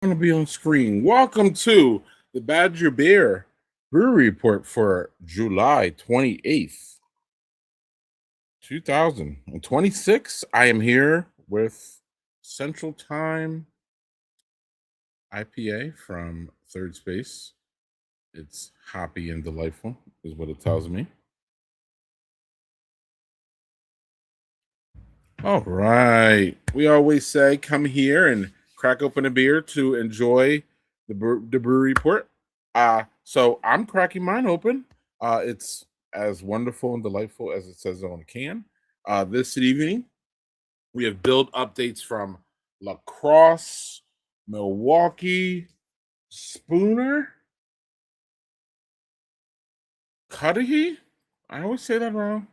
going to be on screen. Welcome to the Badger Bear Brewery Report for July 28th, 2026. I am here with Central Time IPA from Third Space. It's hoppy and delightful, is what it tells me. All right. We always say come here and crack open a beer to enjoy the brewery report. So I'm cracking mine open. It's as wonderful and delightful as it says on the can. This evening we have build updates from Lacrosse, Milwaukee, Spooner, Cudahy. I always say that wrong.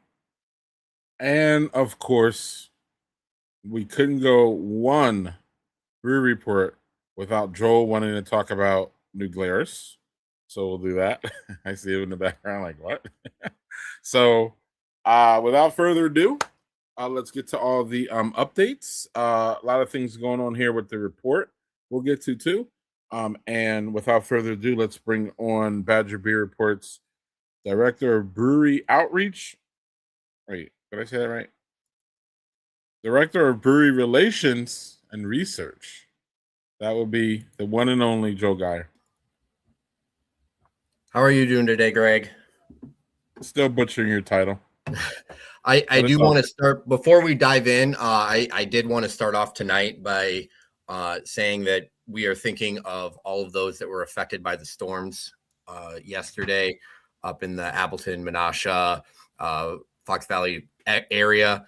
And of course, we couldn't go one brewery report without Joel wanting to talk about new Glaris. So we'll do that. I see it in the background, like what? So without further ado, let's get to all the updates. A lot of things going on here with the report we'll get to too. And without further ado, let's bring on Badger Beer Report's Director of Brewery Outreach. Wait, did I say that right? Director of Brewery Relations and Research. That would be the one and only Joe Geyer. How are you doing today, Greg? Still butchering your title. I do want to start, before we dive in, I did want to start off tonight by saying that we are thinking of all of those that were affected by the storms yesterday up in the Appleton, Menasha, Fox Valley area.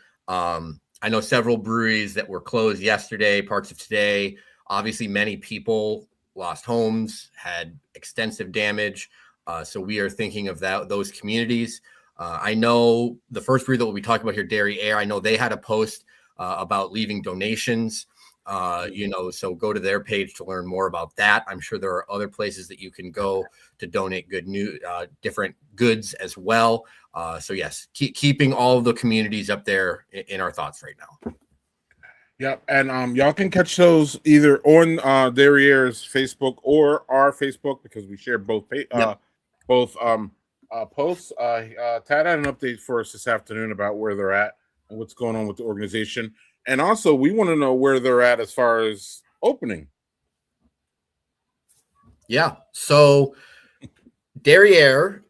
I know several breweries that were closed yesterday, parts of today. Obviously, many people lost homes, had extensive damage. So we are thinking of those communities. I know the first brewery that we'll be talking about here, Dairy Air, I know they had a post about leaving donations. So go to their page to learn more about that. I'm sure there are other places that you can go to donate different goods as well. So yes, keeping all of the communities up there in our thoughts right now. Yep, and y'all can catch those either on Derriere's Facebook or our Facebook because we share both posts. Tad had an update for us this afternoon about where they're at and what's going on with the organization, and also we want to know where they're at as far as opening. Yeah, so Derriere,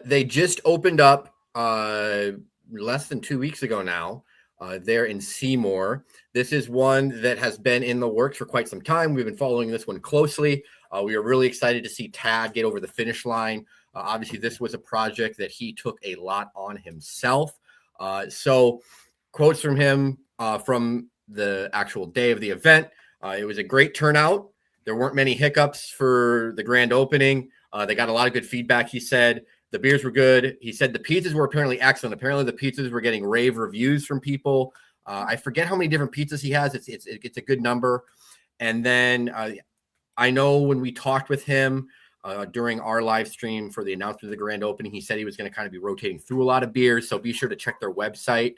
they just opened up less than 2 weeks ago now. There in Seymour. This is one that has been in the works for quite some time. We've been following this one closely. We are really excited to see Tad get over the finish line. Obviously, this was a project that he took a lot on himself. So quotes from him from the actual day of the event. It was a great turnout. There weren't many hiccups for the grand opening. They got a lot of good feedback, he said. The beers were good. He said the pizzas were apparently excellent. Apparently, the pizzas were getting rave reviews from people. I forget how many different pizzas he has. It's a good number. And then I know when we talked with him during our live stream for the announcement of the grand opening, he said he was going to kind of be rotating through a lot of beers. So be sure to check their website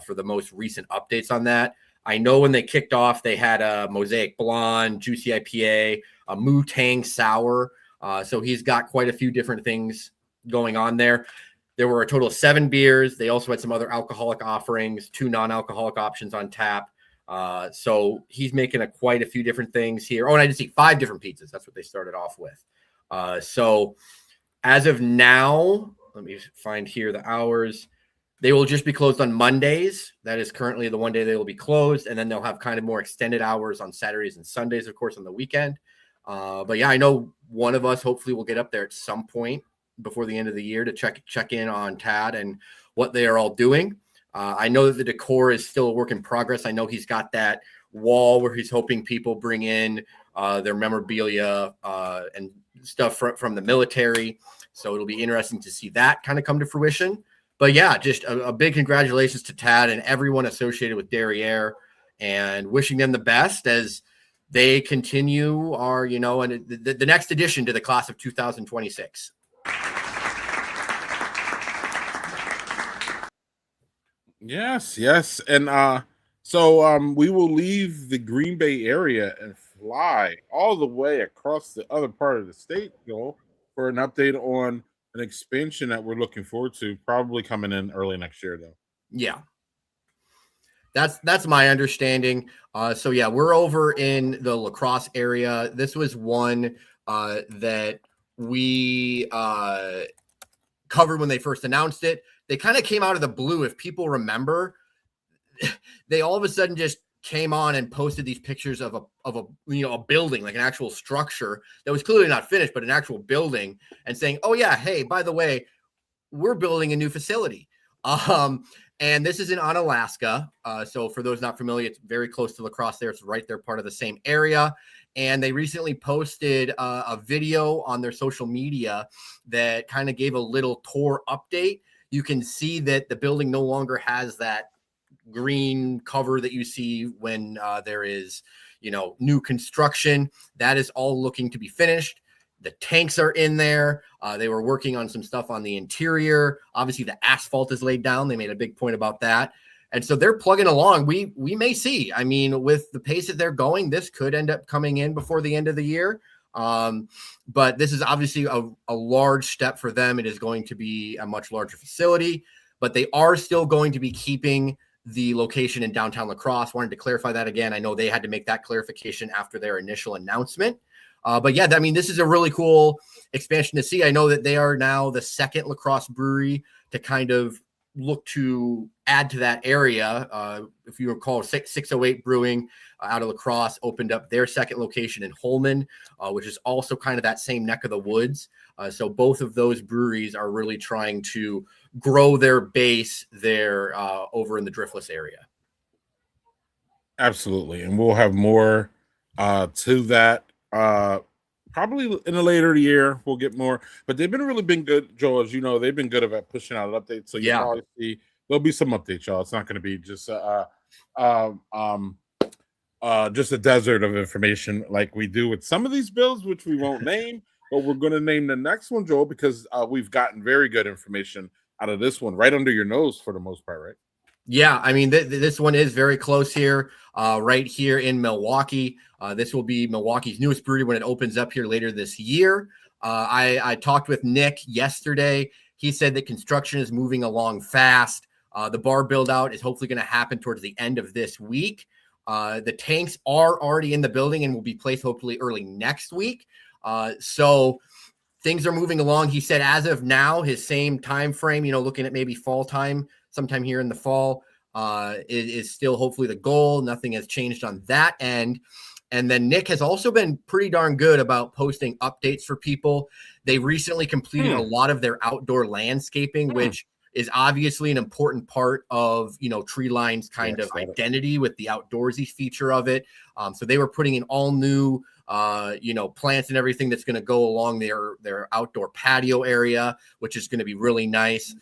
for the most recent updates on that. I know when they kicked off, they had a Mosaic Blonde, Juicy IPA, a Moo Tang Sour. So he's got quite a few different things going on there. There were a total of 7 beers. They also had some other alcoholic offerings, 2 non-alcoholic options on tap. So he's making quite a few different things here. Oh, and I did see 5 different pizzas. That's what they started off with. So as of now, let me find here the hours. They will just be closed on Mondays. That is currently the one day they will be closed. And then they'll have kind of more extended hours on Saturdays and Sundays, of course, on the weekend. But yeah, I know one of us hopefully will get up there at some point before the end of the year to check in on Tad and what they are all doing. I know that the decor is still a work in progress. I know he's got that wall where he's hoping people bring in their memorabilia and stuff from the military. So it'll be interesting to see that kind of come to fruition. But yeah, just a big congratulations to Tad and everyone associated with Derriere, and wishing them the best as they continue and the next addition to the class of 2026. Yes. And so we will leave the Green Bay area and fly all the way across the other part of the state, Joel, for an update on an expansion that we're looking forward to, probably coming in early next year, though. Yeah. That's my understanding. So yeah, we're over in the Lacrosse area. This was one that we covered when they first announced it. They kind of came out of the blue. If people remember, they all of a sudden just came on and posted these pictures of a building, like an actual structure that was clearly not finished, but an actual building, and saying, "Oh yeah, hey, by the way, we're building a new facility." And this is in Alaska. So for those not familiar, it's very close to Lacrosse there. It's right there, part of the same area. And they recently posted a video on their social media that kind of gave a little tour update. You can see that the building no longer has that green cover that you see when there is, new construction. That is all looking to be finished. The tanks are in there. They were working on some stuff on the interior. Obviously, the asphalt is laid down. They made a big point about that. And so they're plugging along. We may see. I mean, with the pace that they're going, this could end up coming in before the end of the year. But this is obviously a large step for them. It is going to be a much larger facility, but they are still going to be keeping the location in downtown Lacrosse. Wanted to clarify that again. I know they had to make that clarification after their initial announcement. But yeah, I mean, this is a really cool expansion to see. I know that they are now the second Lacrosse brewery to kind of look to add to that area. If you recall, 608 Brewing out of Lacrosse opened up their second location in Holman, which is also kind of that same neck of the woods. So both of those breweries are really trying to grow their base there over in the Driftless area. Absolutely. And we'll have more to that. Probably in a later year, we'll get more. But they've really been good, Joel. As you know, they've been good about pushing out updates. So you'll probably see there'll be some updates, y'all. It's not going to be just just a desert of information like we do with some of these bills, which we won't name. But we're going to name the next one, Joel, because we've gotten very good information out of this one, right under your nose for the most part, right? Yeah, I mean, this one is very close here, right here in Milwaukee. This will be Milwaukee's newest brewery when it opens up here later this year. I talked with Nick yesterday. He said that construction is moving along fast. The bar build out is hopefully going to happen towards the end of this week. The tanks are already in the building and will be placed hopefully early next week. So things are moving along. He said as of now, his same time frame, looking at maybe fall time, sometime here in the fall, is still hopefully the goal. Nothing has changed on that end. And then Nick has also been pretty darn good about posting updates for people. They recently completed a lot of their outdoor landscaping, which is obviously an important part of, Treeline's kind of identity with the outdoorsy feature of it. So they were putting in all new, plants and everything that's going to go along their outdoor patio area, which is going to be really nice.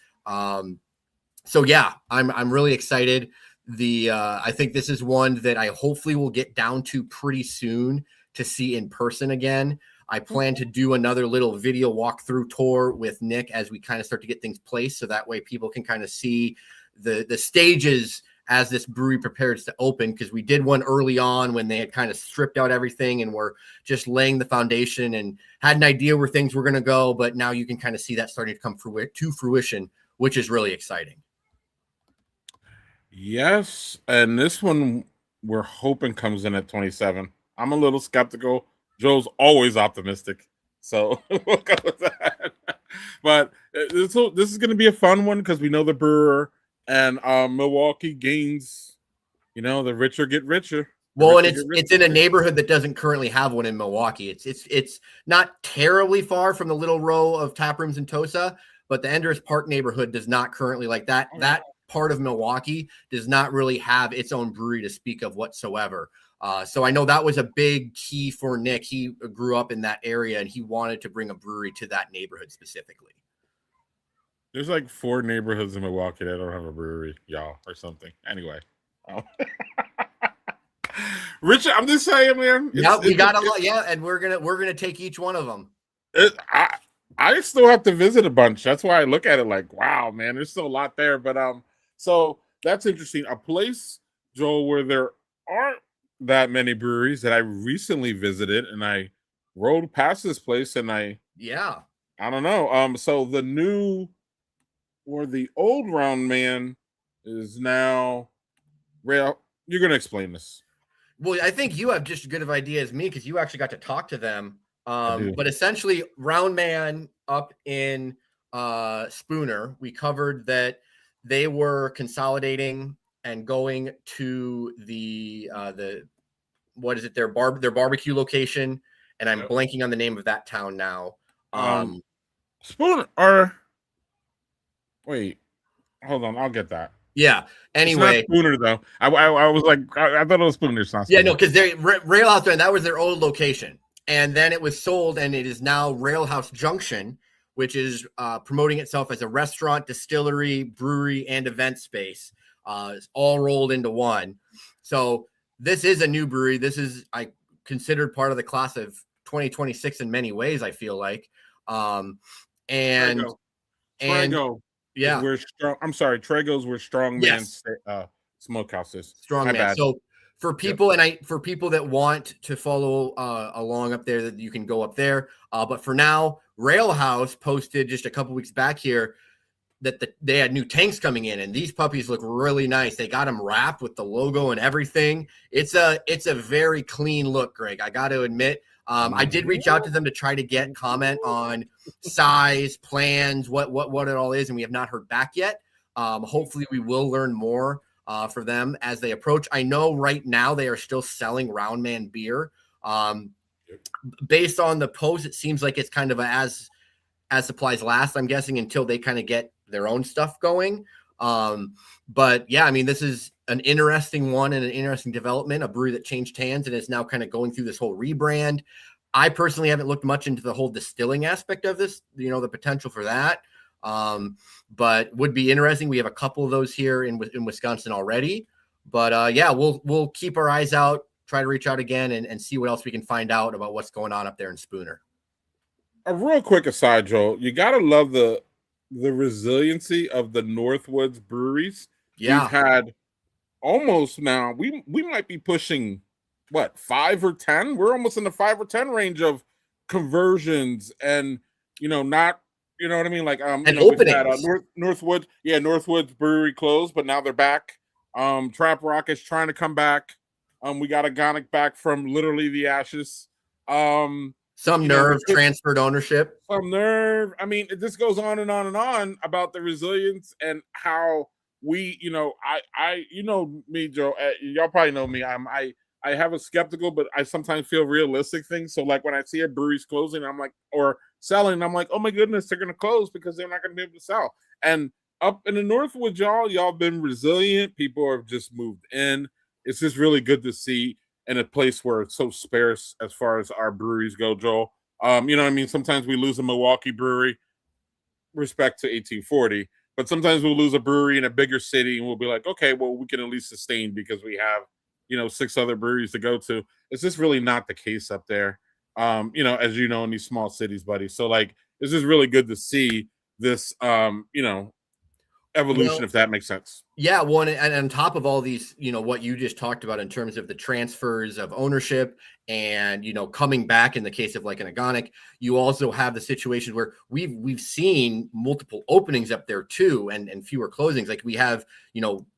So yeah, I'm really excited. I think this is one that I hopefully will get down to pretty soon to see in person again. I plan to do another little video walkthrough tour with Nick as we kind of start to get things placed. So that way people can kind of see the stages as this brewery prepares to open. Because we did one early on when they had kind of stripped out everything and were just laying the foundation and had an idea where things were going to go. But now you can kind of see that starting to come to fruition, which is really exciting. Yes, and this one we're hoping comes in at 27. I'm a little skeptical. Joe's always optimistic, so we'll go with that. But this is going to be a fun one because we know the brewer and Milwaukee gains. The richer get richer. Well, and it's in a neighborhood that doesn't currently have one in Milwaukee. It's not terribly far from the little row of tap rooms in Tosa, but the Enders Park neighborhood does not currently like that. That part of Milwaukee does not really have its own brewery to speak of whatsoever. So I know that was a big key for Nick. He grew up in that area and he wanted to bring a brewery to that neighborhood specifically. There's like 4 neighborhoods in Milwaukee that don't have a brewery, y'all, or something. Anyway. Richard, I'm just saying, man. Yeah, we got a lot. Yeah, and we're gonna take each one of them. I still have to visit a bunch. That's why I look at it like, wow, man, there's still a lot there. But so that's interesting. A place, Joel, where there aren't that many breweries that I recently visited, and I rolled past this place, and I don't know. So the new or the old Round Man is now Rail. You're gonna explain this. Well, I think you have just as good of idea as me because you actually got to talk to them. I do. But essentially, Round Man up in Spooner, we covered that they were consolidating and going to the what is it, their barbecue location, and I'm blanking on the name of that town now. Spoon or wait, hold on, I'll get that. Yeah. Anyway, it's not Spooner though. I was like, I thought it was Spooner. It's not Spooner. Yeah, no, because they Railhouse, and that was their old location, and then it was sold, and it is now Railhouse Junction, which is promoting itself as a restaurant, distillery, brewery, and event space, all rolled into one. So this is a new brewery. This is considered part of the class of 2026 in many ways. I feel like, Trego. Yeah, we're strong. I'm sorry, Trego's were strong man's smokehouses. Strong man. Bad. So for people for people that want to follow along up there, that you can go up there. But for now, Railhouse posted just a couple weeks back here that they had new tanks coming in, and these puppies look really nice. They got them wrapped with the logo and everything. It's a very clean look, Greg. I got to admit. I did reach out to them to try to get comment on size, plans, what it all is, and we have not heard back yet. Hopefully we will learn more for them as they approach. I know right now they are still selling Round Man beer. Based on the post, it seems like it's kind of as supplies last, I'm guessing, until they kind of get their own stuff going. But yeah, I mean, this is an interesting one and an interesting development, a brewery that changed hands and is now kind of going through this whole rebrand. I personally haven't looked much into the whole distilling aspect of this, the potential for that. But would be interesting. We have a couple of those here in Wisconsin already, but yeah, we'll keep our eyes out, try to reach out again and see what else we can find out about what's going on up there in Spooner. A real quick aside, Joel, you got to love the resiliency of the Northwoods breweries. Yeah. We've had almost now, we might be pushing what, 5 or 10? We're almost in the 5 or 10 range of conversions and, not, you know what I mean? Like, and openings. Northwoods. Yeah, Northwoods brewery closed, but now they're back. Trap Rock is trying to come back. We got a Gonic back from literally the ashes. Some nerve transferred ownership. Some nerve. I mean, this goes on and on and on about the resilience and how we, I me, Joe, y'all probably know me. I have a skeptical, but I sometimes feel realistic things. So like when I see a brewery's closing, I'm like, or selling, I'm like, oh my goodness, they're going to close because they're not going to be able to sell. And up in the Northwoods, y'all been resilient. People have just moved in. It's just really good to see in a place where it's so sparse as far as our breweries go, Joel. You know what I mean? Sometimes we lose a Milwaukee brewery, respect to 1840, but sometimes we'll lose a brewery in a bigger city and we'll be like, okay, well, we can at least sustain because we have, 6 other breweries to go to. It's just really not the case up there, as you know, in these small cities, buddy. So like, it's just really good to see this, evolution, if that makes sense. Yeah, well, and on top of all these, what you just talked about in terms of the transfers of ownership and coming back in the case of like an Agonic, you also have the situation where we've seen multiple openings up there too, and fewer closings. Like we have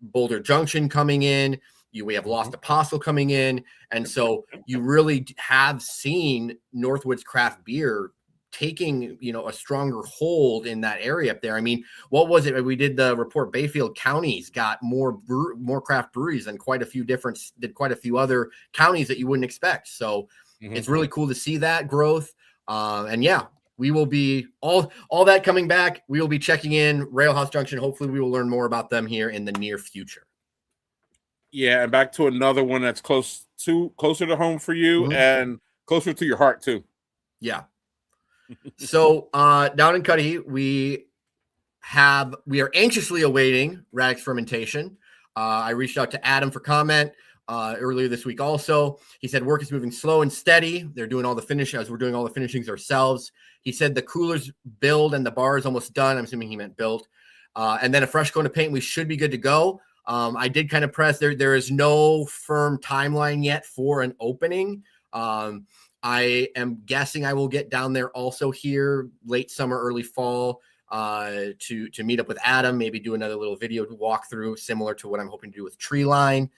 Boulder Junction coming in, we have Lost Apostle coming in, and so you really have seen Northwoods craft beer taking a stronger hold in that area up there. I mean, what was it? We did the report. Bayfield counties got more craft breweries than quite a few other counties that you wouldn't expect. So it's really cool to see that growth. And yeah, we will be all that coming back. We will be checking in Railhouse Junction. Hopefully we will learn more about them here in the near future. Yeah. And back to another one that's closer to home for you and closer to your heart too. Yeah. So down in Cudahy, we are anxiously awaiting Radix fermentation. I reached out to Adam for comment earlier this week. Also, he said work is moving slow and steady. They're doing all the finishing as we're doing all the finishings ourselves. He said the cooler's build and the bar is almost done. I'm assuming he meant build. And then a fresh coat of paint. We should be good to go. I did kind of press there. There is no firm timeline yet for an opening. I am guessing I will get down there also here late summer, early fall, to meet up with Adam, maybe do another little video walkthrough similar to what I'm hoping to do with Treeline.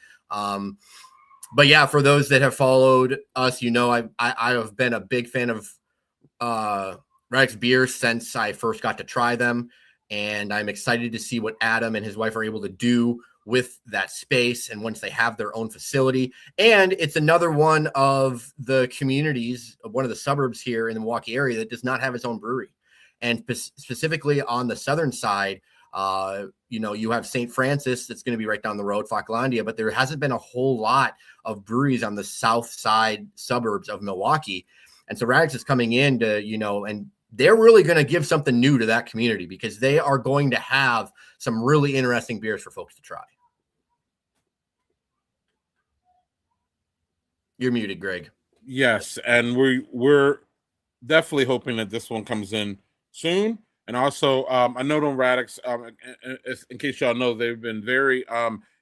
But yeah, for those that have followed us, I have been a big fan of Radix beers since I first got to try them, and I'm excited to see what Adam and his wife are able to do with that space and once they have their own facility. And it's another one of the communities, one of the suburbs here in the Milwaukee area that does not have its own brewery. And specifically on the southern side, you have St. Francis that's going to be right down the road, Falklandia, but there hasn't been a whole lot of breweries on the south side suburbs of Milwaukee. And so Radix is coming in to, and they're really going to give something new to that community because they are going to have some really interesting beers for folks to try. You're muted, Greg. Yes, and we're definitely hoping that this one comes in soon. And also, a note on Radix, in case y'all know, they've been very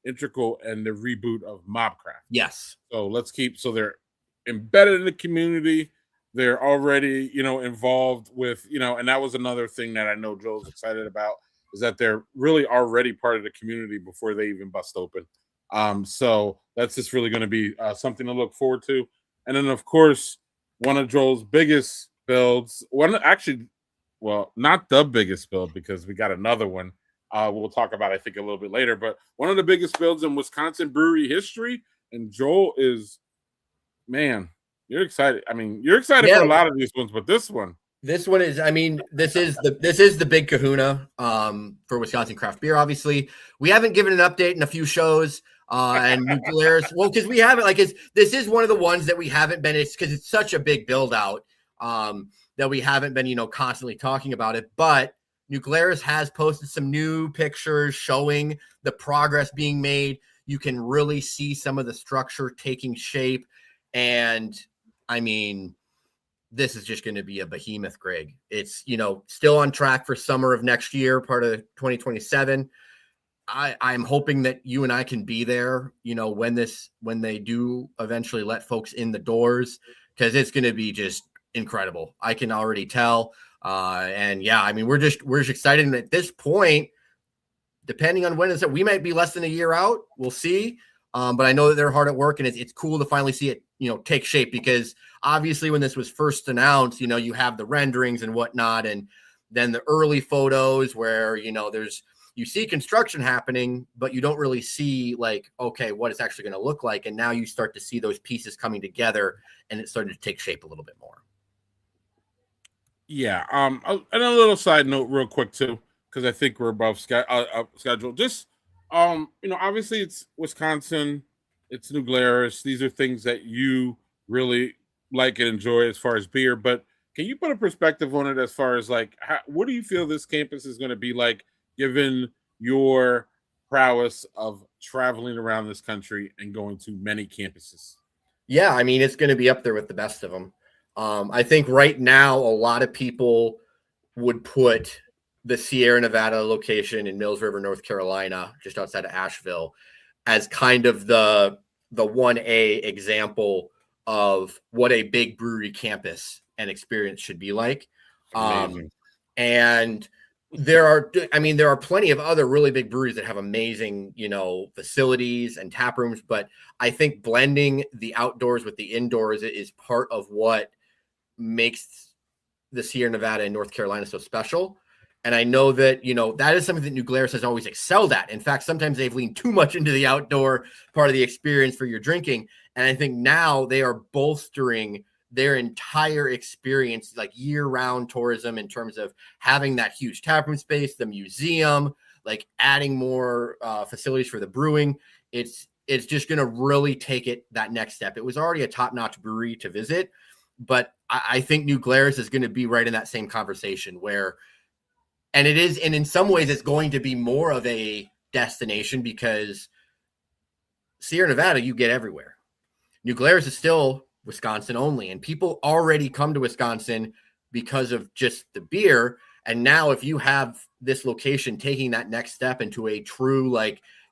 integral in the reboot of Mobcraft. Yes. So they're embedded in the community. They're already, involved with, and that was another thing that I know Joel's excited about, is that they're really already part of the community before they even bust open. So that's just really going to be something to look forward to. And then, of course, one of Joel's biggest builds, not the biggest build, because we got another one we'll talk about, I think, a little bit later, but one of the biggest builds in Wisconsin brewery history. And Joel is, man, you're excited. I mean, you're excited for a lot of these ones, but this one is, this is the big kahuna for Wisconsin craft beer. Obviously, we haven't given an update in a few shows. And Glaris, well, because we haven't, this is one of the ones that we haven't been, it's because it's such a big build out that we haven't been, constantly talking about it. But New Glaris has posted some new pictures showing the progress being made. You can really see some of the structure taking shape. And I mean, this is just going to be a behemoth, Greg. It's, still on track for summer of next year, part of 2027. I'm hoping that you and I can be there, when they do eventually let folks in the doors, because it's going to be just incredible. I can already tell. And yeah, I mean, we're just excited. And at this point, depending on when it's, we might be less than a year out. We'll see. But I know that they're hard at work, and it's cool to finally see it, take shape, because obviously when this was first announced, you have the renderings and whatnot, and then the early photos where, you see construction happening, but you don't really see okay, what it's actually going to look like. And now you start to see those pieces coming together, and it's starting to take shape a little bit more. Yeah. And a little side note real quick too, because I think we're above schedule. Just, obviously it's Wisconsin, it's New Glaris. These are things that you really like and enjoy as far as beer, but can you put a perspective on it as far as what do you feel this campus is going to be like, given your prowess of traveling around this country and going to many campuses? Yeah, I mean, it's going to be up there with the best of them. I think right now, a lot of people would put the Sierra Nevada location in Mills River, North Carolina, just outside of Asheville, as kind of the 1A example of what a big brewery campus and experience should be like. And there are plenty of other really big breweries that have amazing, facilities and tap rooms, but I think blending the outdoors with the indoors is part of what makes the Sierra Nevada and North Carolina so special. And I know that, that is something that New Glaris has always excelled at. In fact, sometimes they've leaned too much into the outdoor part of the experience for your drinking. And I think now they are bolstering their entire experience, year-round tourism, in terms of having that huge taproom space, the museum, adding more facilities for the brewing. It's just going to really take it that next step. It was already a top-notch brewery to visit, but I think New Glaris is going to be right in that same conversation where, and in some ways it's going to be more of a destination, because Sierra Nevada, you get everywhere. New Glaris is still Wisconsin only, and people already come to Wisconsin because of just the beer. And now if you have this location taking that next step into a true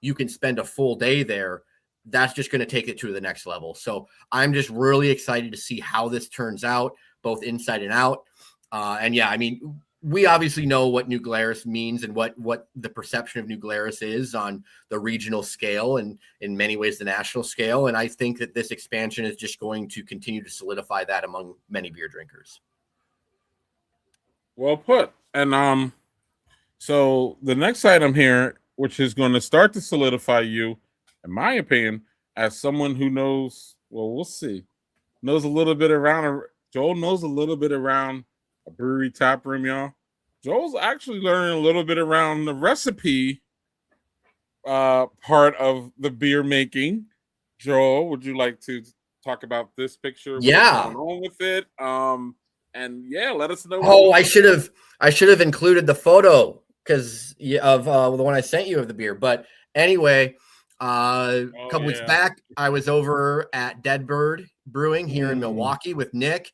you can spend a full day there. That's just going to take it to the next level. So I'm just really excited to see how this turns out, both inside and out. And yeah, I mean, we obviously know what New Glaris means and what the perception of New Glaris is on the regional scale and in many ways the national scale. And I think that this expansion is just going to continue to solidify that among many beer drinkers. Well put. And so the next item here, which is going to start to solidify you, in my opinion, as someone who knows, well, we'll see, knows a little bit around. Joel knows a little bit around a brewery tap room, y'all. Joel's actually learning a little bit around the recipe part of the beer making. Joel, would you like to talk about this picture? Yeah. What's going on with it? And yeah, let us know. Oh, I should have included the photo because of the one I sent you of the beer. But anyway, a couple weeks back, I was over at Dead Bird Brewing here in Milwaukee with Nick.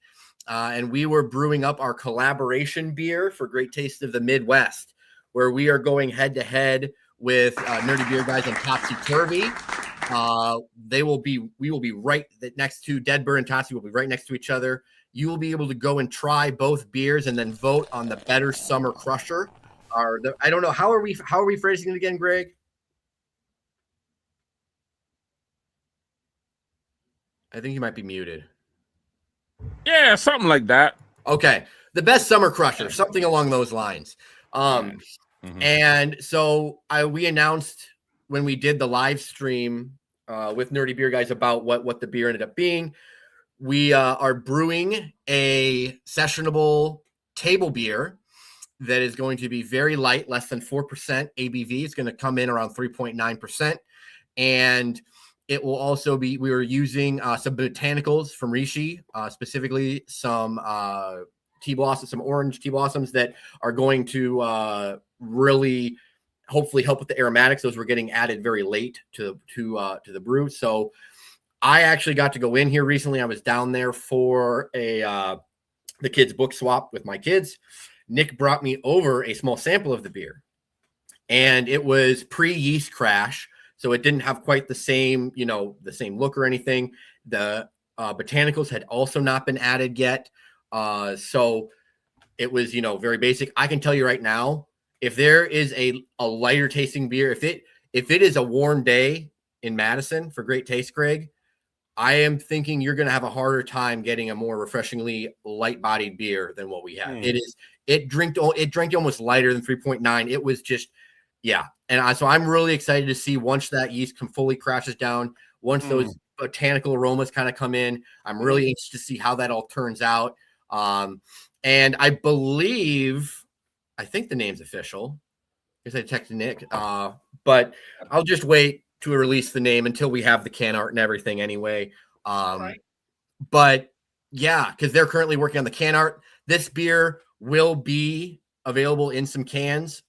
And we were brewing up our collaboration beer for Great Taste of the Midwest, where we are going head to head with Nerdy Beer Guys and Topsy Turvy. We will be right next to Dead Bird and Topsy will be right next to each other. You will be able to go and try both beers and then vote on the better summer crusher. I don't know, how are we phrasing it again, Greg? I think you might be muted. Yeah, something like that. Okay. The best summer crusher, something along those lines. And so we announced when we did the live stream with Nerdy Beer Guys about what the beer ended up being. We are brewing a sessionable table beer that is going to be very light, less than 4% ABV. It's going to come in around 3.9%. And it will also be, we were using some botanicals from Rishi, specifically some tea blossoms, some orange tea blossoms that are going to really hopefully help with the aromatics. Those were getting added very late to the brew. So I actually got to go in here recently. I was down there for the kids book swap with my kids. Nick brought me over a small sample of the beer, and it was pre-yeast crash. So it didn't have quite the same look or anything. The botanicals had also not been added yet. So it was, very basic. I can tell you right now, if there is a lighter tasting beer, if it is a warm day in Madison for Great Taste, Greg, I am thinking you're going to have a harder time getting a more refreshingly light bodied beer than what we have. It drank almost lighter than 3.9. It was just, yeah. And so I'm really excited to see once that yeast fully crashes down, once those botanical aromas kind of come in. I'm really anxious to see how that all turns out. And I think the name's official. I guess I texted Nick, but I'll just wait to release the name until we have the can art and everything anyway. But yeah, because they're currently working on the can art. This beer will be available in some cans,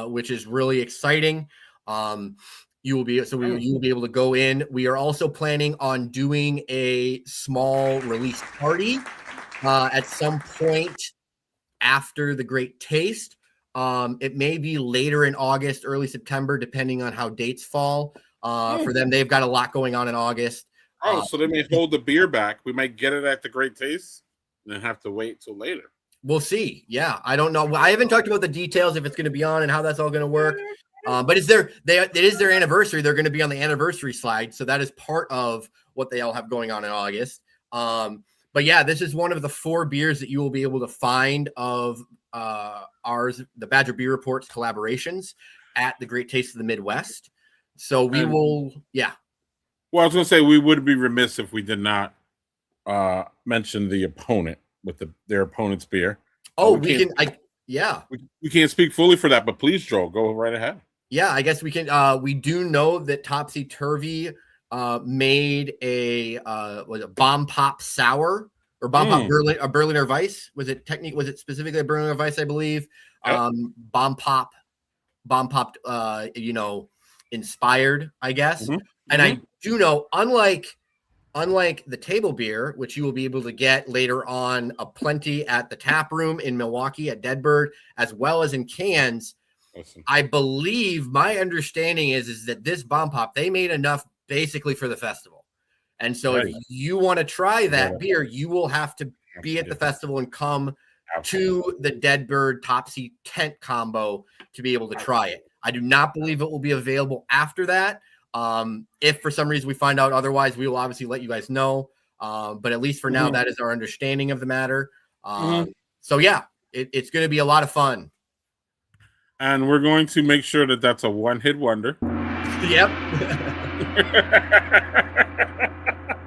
which is really exciting. You will be able to go in. We are also planning on doing a small release party at some point after the Great Taste. It may be later in August, early September, depending on how dates fall. For them, they've got a lot going on in August. So they may hold the beer back. We might get it at the Great Taste and then have to wait till later. We'll see. Yeah, I don't know. I haven't talked about the details if it's going to be on and how that's all going to work. But it is their anniversary. They're going to be on the anniversary slide, so that is part of what they all have going on in August. But yeah, this is one of the 4 beers that you will be able to find of ours, the Badger Beer Report's collaborations at the Great Taste of the Midwest. So we will, yeah. Well, I was going to say we would be remiss if we did not mention the opponent with their opponent's beer. Oh, we can't speak fully for that, but please, Joel, go right ahead. Yeah, I guess we can. We do know that Topsy Turvy made a bomb pop sour or bomb pop Berliner Weiss. Was it specifically a Berliner Weiss? I believe. Yep. Bomb pop, inspired, I guess. And I do know, unlike the table beer, which you will be able to get later on plenty at the tap room in Milwaukee at Dead Bird, as well as in cans, Listen. I believe my understanding is that this bomb pop, they made enough basically for the festival. And so if you want to try that beer, you will have to be at the festival and come to the Dead Bird Topsy tent combo to be able to try it. I do not believe it will be available after that. If for some reason we find out otherwise, we will obviously let you guys know. But at least for now, that is our understanding of the matter. So yeah, it's going to be a lot of fun. And we're going to make sure that that's a one-hit wonder. Yep.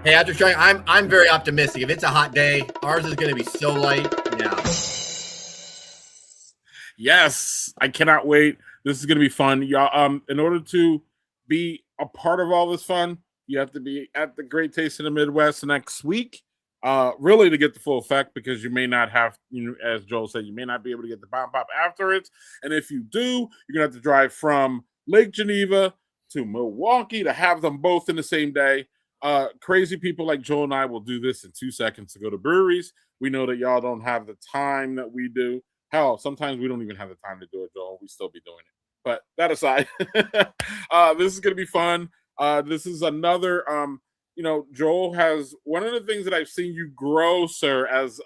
Hey, after trying, I'm very optimistic. If it's a hot day, ours is going to be so light. Yeah. Yes, I cannot wait. This is going to be fun, y'all. In order to be a part of all this fun, you have to be at the Great Taste in the Midwest next week. Really to get the full effect, because you may not have, as Joel said, you may not be able to get the bomb pop after it. And if you do, you're gonna have to drive from Lake Geneva to Milwaukee to have them both in the same day. Crazy people like Joel and I will do this in 2 seconds to go to breweries. We know that y'all don't have the time that we do. Hell, sometimes we don't even have the time to do it, Joel. We still be doing it. But that aside, this is gonna be fun. This is another Joel has one of the things that I've seen you grow, sir, as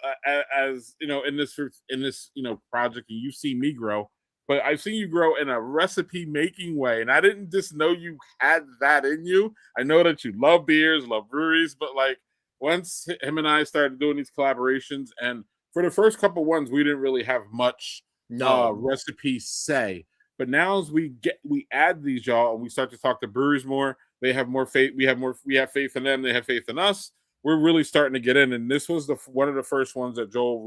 in this project, and you've seen me grow, but I've seen you grow in a recipe making way, and I didn't just know you had that in you. I know that you love beers, love breweries, but like once him and I started doing these collaborations, and for the first couple ones, we didn't really have much recipe say. But now as we add these, y'all, and we start to talk to breweries more, they have more faith. We have faith in them. They have faith in us. We're really starting to get in. And this was one of the first ones that Joel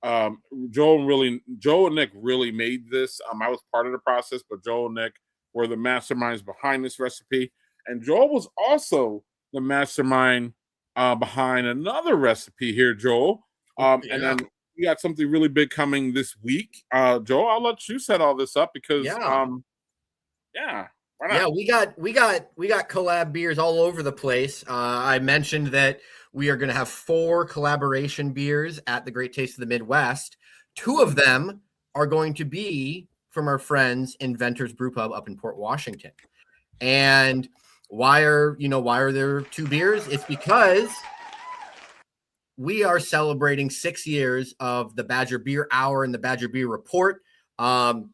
and Nick really made this. I was part of the process, but Joel and Nick were the masterminds behind this recipe. And Joel was also the mastermind behind another recipe here, Joel. And then we got something really big coming this week. Joel, I'll let you set all this up because yeah, we got collab beers all over the place. I mentioned that we are going to have 4 collaboration beers at the Great Taste of the Midwest. 2 of them are going to be from our friends Inventors Brew Pub up in Port Washington. And why are there 2 beers? It's because we are celebrating 6 years of the Badger Beer Hour and the Badger Beer Report. And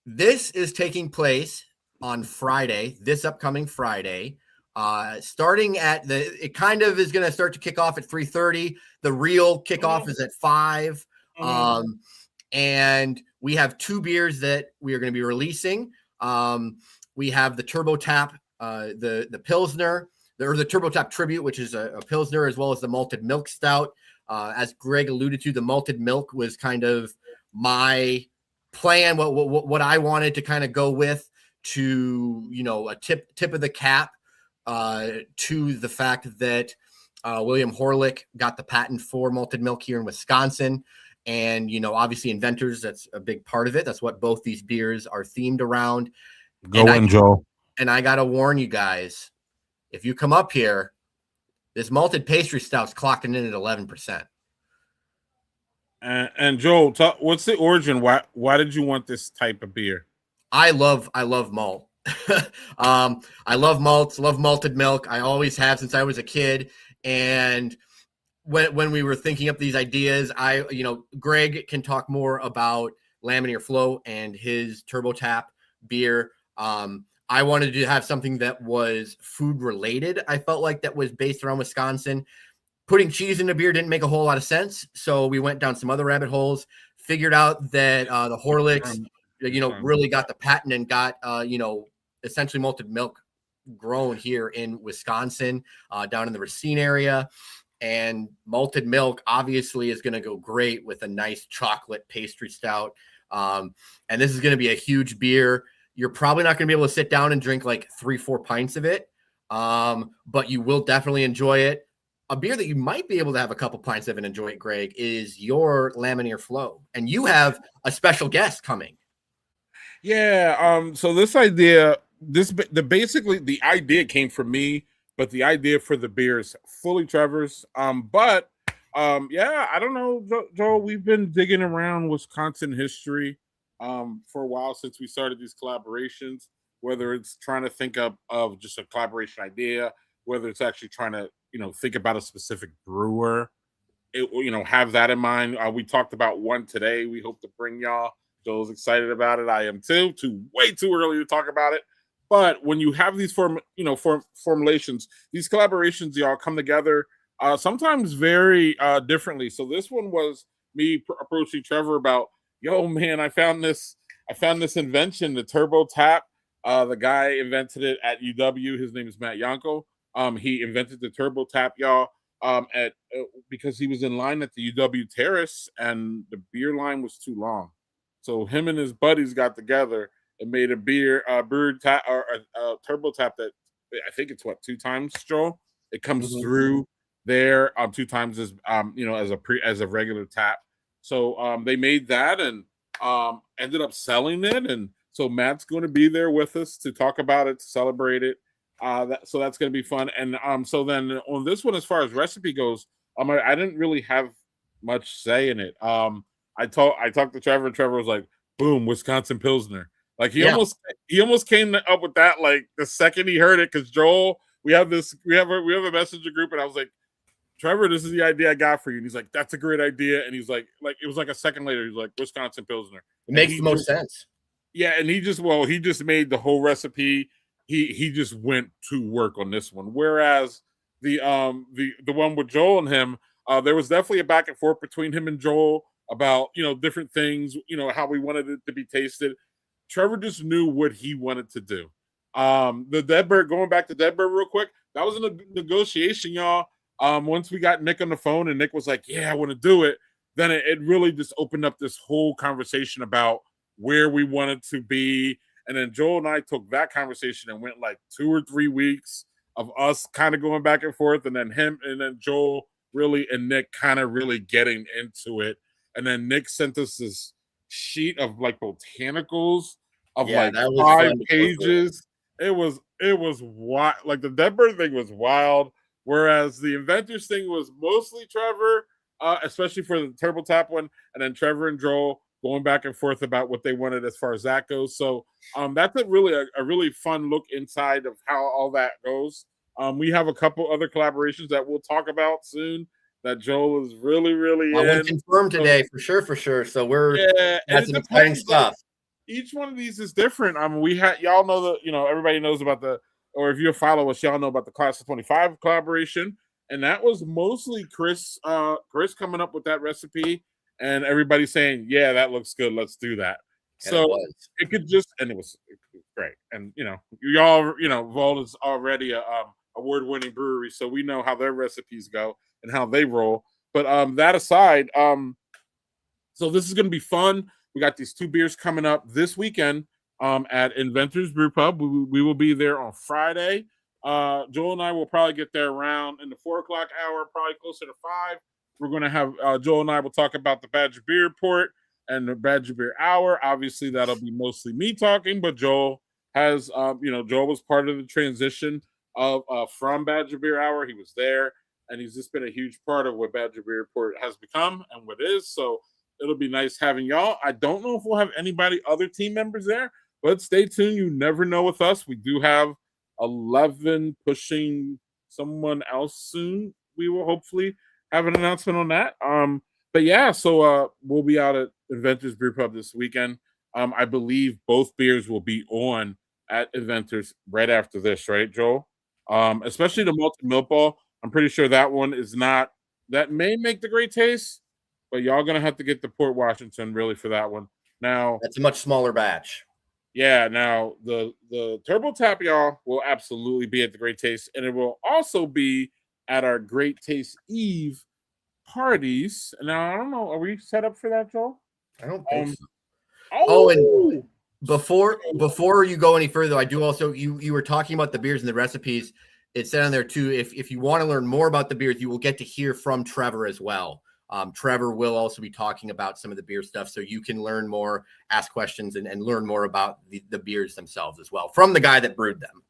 this is taking place on Friday, this upcoming Friday, starting at it kind of is going to start to kick off at 3:30. The real kickoff is at 5. And we have 2 beers that we are going to be releasing. We have the Turbo Tap, the Pilsner, or the Turbo Tap Tribute, which is a Pilsner, as well as the Malted Milk Stout. As Greg alluded to, the Malted Milk was kind of my plan, what I wanted to kind of go with, to a tip of the cap to the fact that William Horlick got the patent for malted milk here in Wisconsin, and obviously Inventors, that's a big part of it. That's what both these beers are themed around. Joel. And I gotta warn you guys, if you come up here, this malted pastry stout's clocking in at 11%. And Joel, what's the origin? Why did you want this type of beer? I love malt. I love malts, love malted milk. I always have since I was a kid. And when we were thinking up these ideas, Greg can talk more about Laminar Flow and his Turbo Tap beer. I wanted to have something that was food related. I felt like that was based around Wisconsin. Putting cheese in a beer didn't make a whole lot of sense, so we went down some other rabbit holes. Figured out that the Horlicks, really got the patent and got essentially malted milk grown here in Wisconsin, down in the Racine area. And malted milk obviously is going to go great with a nice chocolate pastry stout. And this is going to be a huge beer. You're probably not going to be able to sit down and drink like 3-4 pints of it, but you will definitely enjoy it. A beer that you might be able to have a couple pints of and enjoy it, Greg, is your Laminar Flow. And you have a special guest coming. Yeah. So this idea, basically the idea came from me, but the idea for the beer is fully Trevor's. But Yeah, I don't know, Joel. We've been digging around Wisconsin history for a while since we started these collaborations. Whether it's trying to think of just a collaboration idea, whether it's actually trying to think about a specific brewer, have that in mind. We talked about one today. We hope to bring y'all. Joel's excited about it. I am too. Way too early to talk about it. But when you have these formulations, these collaborations, y'all come together sometimes very differently. So this one was me approaching Trevor about, yo, man, I found this invention, the turbo tap. The guy invented it at UW. His name is Matt Yanko. He invented the turbo tap, y'all, at because he was in line at the UW Terrace and the beer line was too long. So him and his buddies got together and made a brew tap or a turbo tap that I think it's what 2 times, Joel. It comes through there 2 times as as a regular tap. So they made that and ended up selling it, and so Matt's going to be there with us to talk about it, to celebrate it. So that's going to be fun. And so then on this one, as far as recipe goes, I didn't really have much say in it. I talked to Trevor, and Trevor was like, "Boom, Wisconsin Pilsner." Like he almost came up with that like the second he heard it, because Joel, we have a messenger group, and I was like, Trevor, this is the idea I got for you. And he's like, that's a great idea. And he's like it was like a second later, he's like, Wisconsin Pilsner. It makes the most sense. Yeah, and he just made the whole recipe. He just went to work on this one. Whereas the one with Joel and him, there was definitely a back and forth between him and Joel about different things, how we wanted it to be tasted. Trevor just knew what he wanted to do. The Deadbird, going back to Deadbird real quick, that was a negotiation, y'all. Once we got Nick on the phone and Nick was like, yeah, I want to do it, then it really just opened up this whole conversation about where we wanted to be. And then Joel and I took that conversation and went like 2 or 3 weeks of us kind of going back and forth, and then Joel really and Nick kind of really getting into it. And then Nick sent us this sheet of like botanicals of like 5 pages. It was wild. Like the Deadbird thing was wild. Whereas the inventors thing was mostly Trevor, especially for the turbo tap one, and then Trevor and Joel going back and forth about what they wanted as far as that goes. So that's a really fun look inside of how all that goes. We have a couple other collaborations that we'll talk about soon that Joel is really in. I want to confirm today for sure. So that's some exciting stuff. Each one of these is different. Y'all know everybody knows about or if you follow us, y'all know about the Class of 25 collaboration. And that was mostly Chris coming up with that recipe and everybody saying, yeah, that looks good. Let's do that. And so it was great. And, y'all, Vault is already a award-winning brewery, so we know how their recipes go and how they roll. But that aside, so this is going to be fun. We got these 2 beers coming up this weekend at Inventors Brew Pub. We will be there on Friday. Joel and I will probably get there around in the 4 o'clock hour, probably closer to 5. We're going to have Joel and I will talk about the Badger Beer Report and the Badger Beer Hour. Obviously, that'll be mostly me talking, but Joel has, Joel was part of the transition of from Badger Beer Hour. He was there, and he's just been a huge part of what Badger Beer Report has become and what is. So it'll be nice having y'all. I don't know if we'll have other team members there, but stay tuned. You never know with us. We do have 11 pushing someone else soon. We will hopefully have an announcement on that. But yeah, so we'll be out at Inventors Brew Pub this weekend. I believe both beers will be on at Inventors right after this, right, Joel? Especially the Malted Milk Ball. I'm pretty sure that one is not. That may make the great taste, but y'all gonna have to get the Port Washington really for that one. Now that's a much smaller batch. Yeah, now the Turbo Tap, y'all, will absolutely be at the Great Taste, and it will also be at our Great Taste Eve parties. Now, I don't know, are we set up for that, Joel? I don't think so. And before you go any further, I do also, you were talking about the beers and the recipes. It said on there too, if you want to learn more about the beers, you will get to hear from Trevor as well. Trevor will also be talking about some of the beer stuff, so you can learn more, ask questions, and learn more about the beers themselves as well from the guy that brewed them.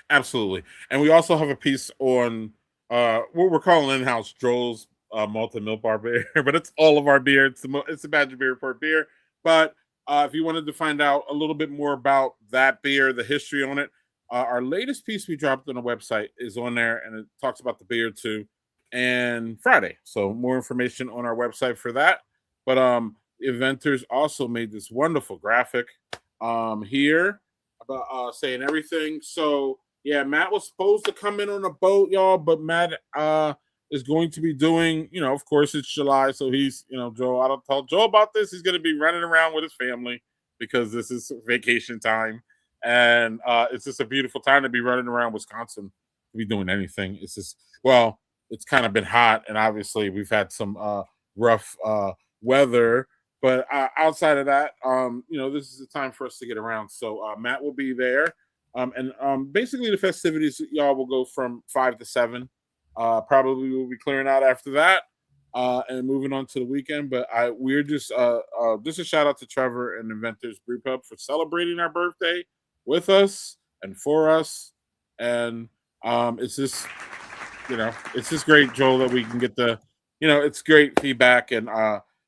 Absolutely. And we also have a piece on what we're calling in-house Joel's malted milk bar beer, but it's all of our beer. It's the Badger Beer Report beer. But if you wanted to find out a little bit more about that beer, the history on it, our latest piece we dropped on the website is on there, and it talks about the beer too. And Friday, so more information on our website for that. But Inventors also made this wonderful graphic here about saying everything. So yeah, Matt was supposed to come in on a boat, y'all, but Matt is going to be doing, of course it's July, so he's, Joe, I don't tell Joe about this. He's going to be running around with his family because this is vacation time, and it's just a beautiful time to be running around Wisconsin to be doing anything. It's just, well, it's kind of been hot, and obviously we've had some rough weather. But outside of that, this is the time for us to get around. So Matt will be there. And basically the festivities, y'all, will go from 5 to 7. Probably we'll be clearing out after that and moving on to the weekend. But we're just a shout out to Trevor and Inventors Brew Pub for celebrating our birthday with us and for us. And it's just great, Joel, that we can get it's great feedback, and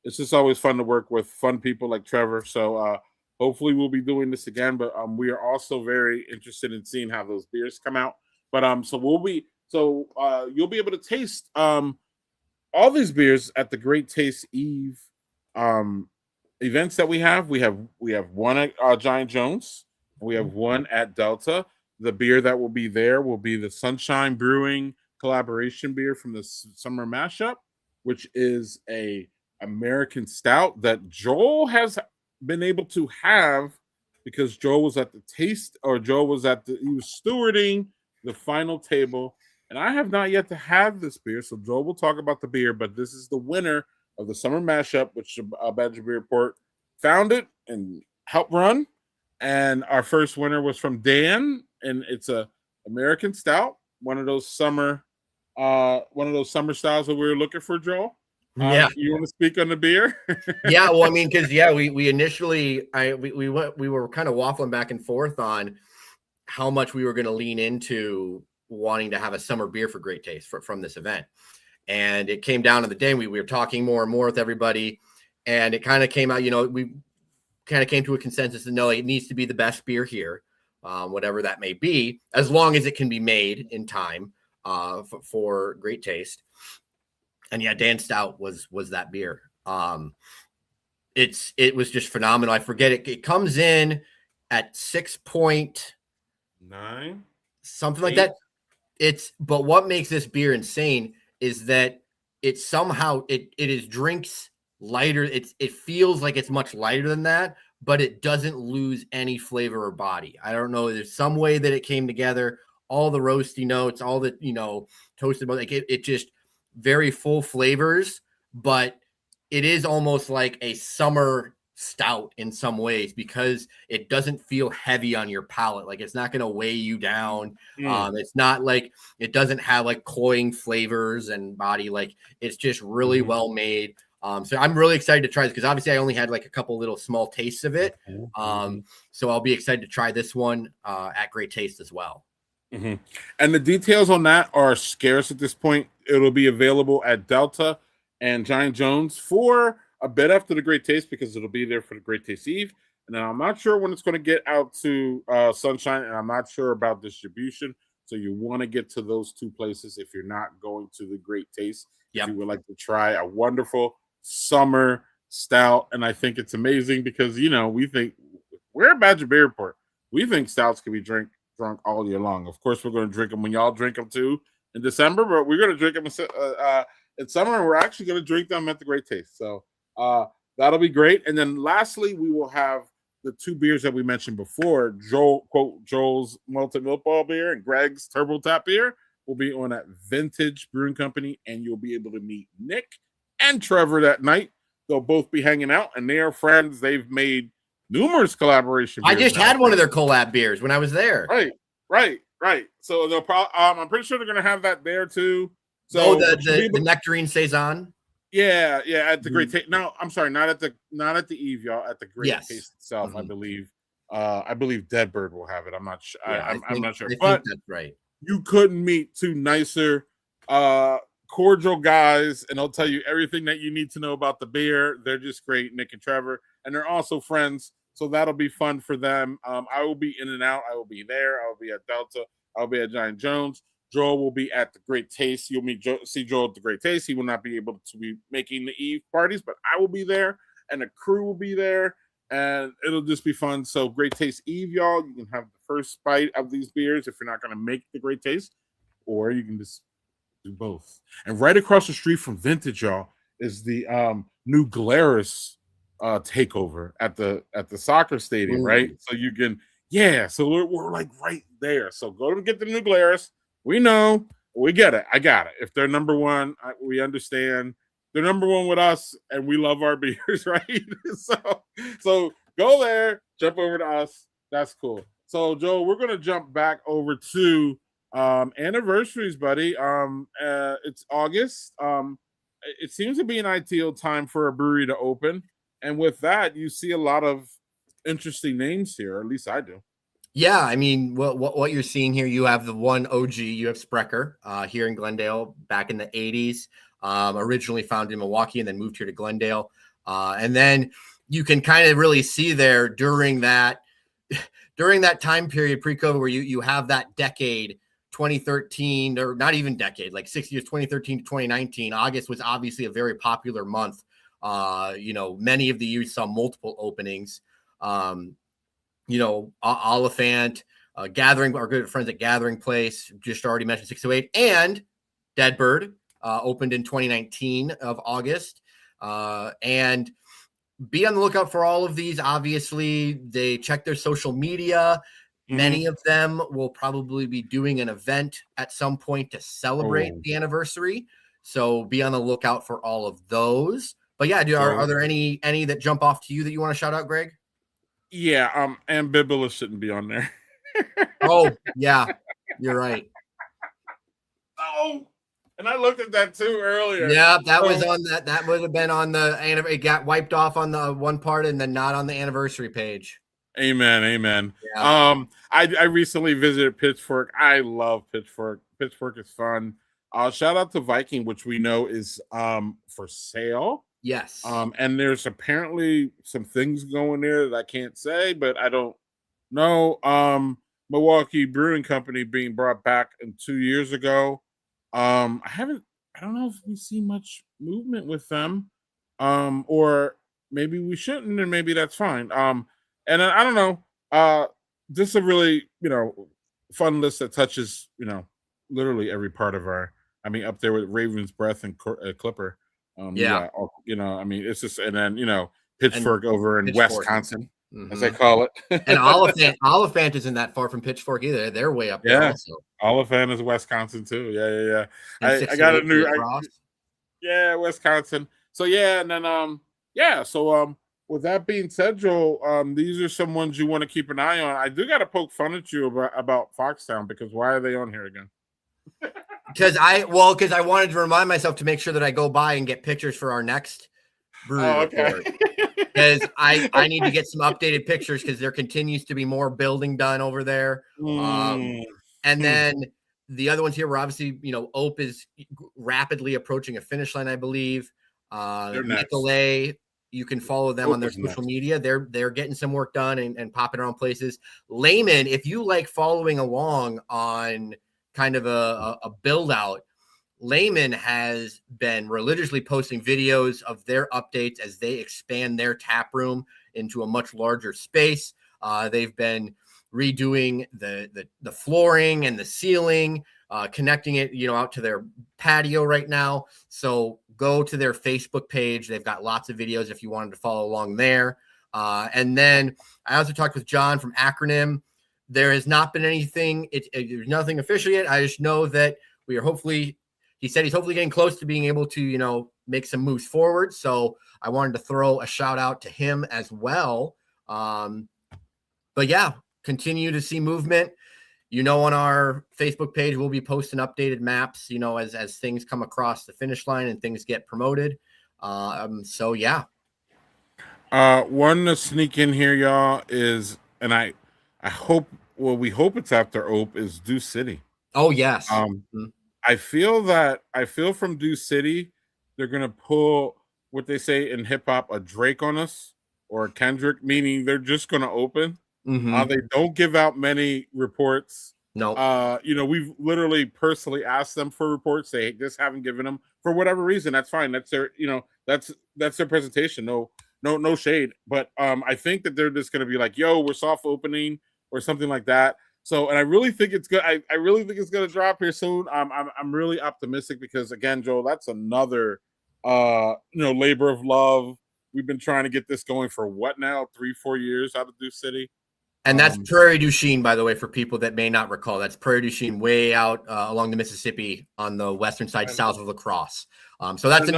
it's just always fun to work with fun people like Trevor. So hopefully we'll be doing this again. But we are also very interested in seeing how those beers come out. But you'll be able to taste all these beers at the Great Taste Eve events that we have. We have one at Giant Jones, and we have one at Delta. The beer that will be there will be the Sunshine Brewing collaboration beer from the Summer Mashup, which is a American stout that Joel has been able to have because Joel was at the taste, or Joel was he was stewarding the final table, and I have not yet to have this beer. So Joel will talk about the beer, but this is the winner of the Summer Mashup, which Badger Beer Report founded and helped run. And our first winner was from Dan, and it's a American stout, one of those summer styles that we were looking for, Joel. Yeah, you want to speak on the beer? Yeah, well, I mean, because we initially we were kind of waffling back and forth on how much we were going to lean into wanting to have a summer beer for Great Taste from this event, and it came down to the day we were talking more and more with everybody, and it kind of came out. We kind of came to a consensus that no, it needs to be the best beer here, whatever that may be, as long as it can be made in time for Great Taste. And yeah, Dan Stout was that beer. It was just phenomenal. I forget it. It comes in at 6.9, something like that. But what makes this beer insane is that it somehow it is drinks lighter. It feels like it's much lighter than that, but it doesn't lose any flavor or body. I don't know. There's some way that it came together. All the roasty notes, all the toasted, like it just very full flavors, but it is almost like a summer stout in some ways because it doesn't feel heavy on your palate. Like it's not going to weigh you down. It's not like it doesn't have like cloying flavors and body. Like it's just really well made. So I'm really excited to try this because obviously I only had like a couple little small tastes of it. So I'll be excited to try this one at Great Taste as well. Mm-hmm. And the details on that are scarce at this point. It'll be available at Delta and Giant Jones for a bit after the Great Taste because it'll be there for the Great Taste Eve. And then I'm not sure when it's going to get out to Sunshine, and I'm not sure about distribution. So you want to get to those two places if you're not going to the Great Taste. Yep. If you would like to try a wonderful summer stout. And I think it's amazing because, we think we're a Badger Beer Report. We think stouts can be drunk all year long. Of course, we're going to drink them when y'all drink them too in December, but we're going to drink them in summer, and we're actually going to drink them at the Great Taste. So that'll be great. And then lastly, we will have the two beers that we mentioned before. Joel's Malted Milk Ball beer and Greg's Turbo Tap beer will be on at Vintage Brewing Company, and you'll be able to meet Nick and Trevor that night. They'll both be hanging out, and they are friends. They've made numerous collaboration beers. I just had one of their collab beers when I was there. Right. So they'll probably I'm pretty sure they're gonna have that there too. So the Nectarine Saison. Yeah, at the Great Taste. No, I'm sorry, not at the Eve, y'all. At the Great Taste itself, I believe. I believe Deadbird will have it. I'm not sure. I'm not sure. I think that's right. You couldn't meet two nicer cordial guys, and they'll tell you everything that you need to know about the beer. They're just great, Nick and Trevor, and they're also friends. So that'll be fun for them. I will be in and out. I will be there. I will be at Delta. I'll be at Giant Jones. Joel will be at the Great Taste. You'll see Joel at the Great Taste. He will not be able to be making the Eve parties, but I will be there, and the crew will be there, and it'll just be fun. So Great Taste Eve, y'all. You can have the first bite of these beers if you're not going to make the Great Taste, or you can just do both. And right across the street from Vintage, y'all, is the new Glaris takeover at the soccer stadium, right? So you can, so we're like right there. So go to get the new Glaris. We know, we get it. I got it. If they're number one, we understand. They're number one with us, and we love our beers, right? So go there, jump over to us. That's cool. So Joe, we're gonna jump back over to anniversaries, buddy. It's August. It seems to be an ideal time for a brewery to open, and with that, you see a lot of interesting names here. Or at least I do. Yeah, I mean, what you're seeing here, you have the one OG, you have Sprecher here in Glendale back in the 80s, originally founded in Milwaukee and then moved here to Glendale. And then you can kind of really see there during that time period pre-COVID where you have that decade, 2013, or not even decade, like 6 years, 2013 to 2019. August was obviously a very popular month. Many of the years saw multiple openings. Oliphant, Gathering, our good friends at Gathering Place, just already mentioned 608, and Deadbird opened in 2019 of August. And be on the lookout for all of these. Obviously, they check their social media. Many of them will probably be doing an event at some point to celebrate the anniversary. So be on the lookout for all of those. But yeah, are there any that jump off to you that you want to shout out, Greg? Yeah, Ambivalous shouldn't be on there. Oh, yeah, you're right. Oh, and I looked at that too earlier. Yeah, that was on that would have been on the, it got wiped off on the one part and then not on the anniversary page. Amen. Yeah. I recently visited Pitchfork. I love Pitchfork. Pitchfork is fun. Shout out to Viking, which we know is for sale. Yes. And there's apparently some things going there that I can't say, but I don't know. Milwaukee Brewing Company being brought back 2 years ago. I don't know if we see much movement with them. Or maybe we shouldn't, and maybe that's fine. And I don't know. This is a really, fun list that touches, literally every part of up there with Raven's Breath and Clipper. It's just, and then Pitchfork over in Wisconsin, as they call it. And Oliphant isn't that far from Pitchfork either. They're way up there also. Oliphant is Wisconsin too. Yeah. I got a new Wisconsin. So and then So with that being said, Joel, these are some ones you want to keep an eye on. I do got to poke fun at you about Foxtown, because why are they on here again? Because I wanted to remind myself to make sure that I go by and get pictures for our next brewery report. Because I need to get some updated pictures, because there continues to be more building done over there. And then the other ones here were obviously, Ope is rapidly approaching a finish line, I believe. Nicolay, you can follow them on their social media. They're getting some work done and popping around places. Layman, if you like following along on kind of a build out, Layman has been religiously posting videos of their updates as they expand their tap room into a much larger space. They've been redoing the flooring and the ceiling, connecting it, out to their patio right now. So go to their Facebook page. They've got lots of videos if you wanted to follow along there. And then I also talked with John from Acronym. There has not been anything. There's nothing official yet. I just know that we are he said he's hopefully getting close to being able to, make some moves forward. So I wanted to throw a shout out to him as well. But yeah, continue to see movement. On our Facebook page, we'll be posting updated maps, as things come across the finish line and things get promoted. So yeah. One to sneak in here, y'all, is, and I hope, we hope it's after Ope, is Deuce City. Oh yes. I feel from Dew City, they're gonna pull what they say in hip hop a Drake on us or a Kendrick, meaning they're just gonna open. Mm-hmm. They don't give out many reports. No. We've literally personally asked them for reports. They just haven't given them for whatever reason. That's fine. That's their, that's their presentation. No shade. But I think that they're just gonna be like, yo, we're soft opening or something like that. So, and I really think it's good. I really think it's gonna drop here soon. I'm really optimistic because again, Joel, that's another labor of love. We've been trying to get this going for what now? 3-4 years out of Dew City. And that's Prairie du Chien, by the way, for people that may not recall. That's Prairie du Chien, way out along the Mississippi on the western side, south of Lacrosse. So that's